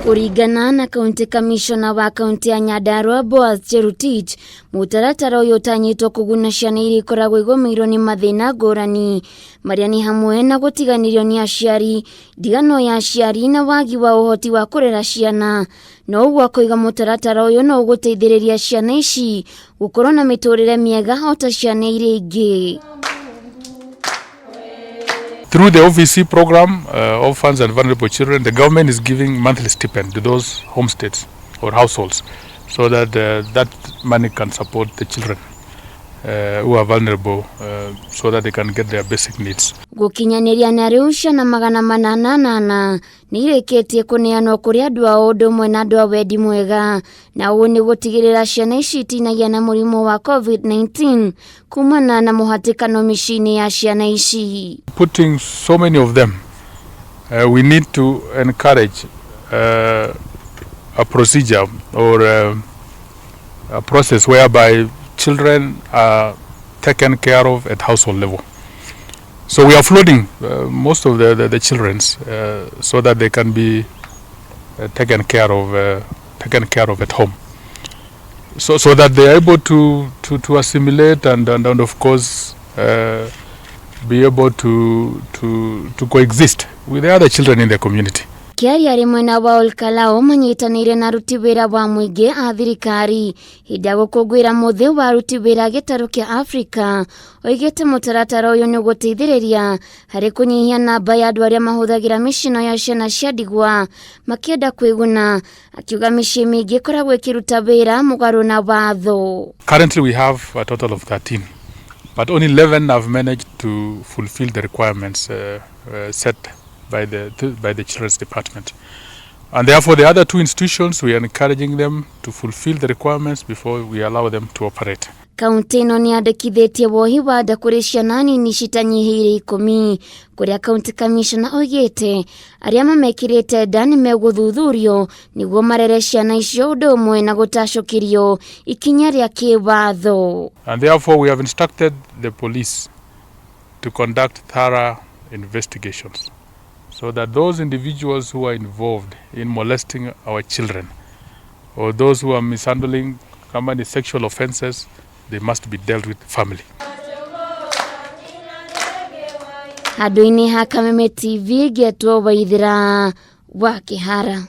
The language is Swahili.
Kuringana na County Commissioner wa County ya Nyandarua Boaz Cherutich, mutaratara uyu utanyitwo kuguna ciana iria ikoragwo igomeirwo ni mathina ngurani maria ni hamwe na gutiganirio ni aciari, ndigano ya aciari na wagi wa uhoti wa kurera ciana. No uguo kuiga mutaratara uyu no uguteithiriria ciana ici gukorwo na miturire miega ota ciana iria ingi. Through the OVC program, Orphans and Vulnerable Children, the government is giving monthly stipend to those homesteads or households so that that money can support the children who are vulnerable so that they can get their basic needs. Gukinyaniria na riu ciana 888 ni ireketie kuneanwo kuri andu a undu mwe na andu a wendi mwega, na uũ ni gutigirira ciana ici itinagia na murimu wa COVID-19 kumana na muhatikano micii-ini ya ciana ici. Putting so many of them, we need to encourage a procedure or a process whereby children are taken care of at household level. So we are flooding most of the children so that they can be taken care of at home. So that they are able to assimilate and of course be able to coexist with the other children in the community. Kiaria rimwe na wa Olkalao manyitanire na aruti wira wa muingi a thirikari hindi ya gukungwira muthi wa aruti wira gitaru kia Africa, oigite mutaratara uyu ni guteithiriria hari kunyihia namba ya andu aria mahuthagira micii ya ciana cia ndigwa makienda kwiguna, akiuga micii mingi ikoragwo ikiruta wira mugaru na watho. Currently we have a total of 13, but only 11 have managed to fulfill the requirements set by the Children's Department. And therefore the other two institutions, we are encouraging them to fulfill the requirements before we allow them to operate. Kaunti ino ni andikithitie wohi wa nda kuri ciana nini citanyihire 10, kuria County Commissioner oigite aria mamekirite nda ni meguthuthurio niguo marere ciana icio undu umwe na gutacukirio ikinya ria kiwatho. And therefore we have instructed the police to conduct thorough investigations, so that those individuals who are involved in molesting our children or those who are mishandling common sexual offenses, they must be dealt with family. Haduini ha Kameme TV getwo Waithira wa Kihara.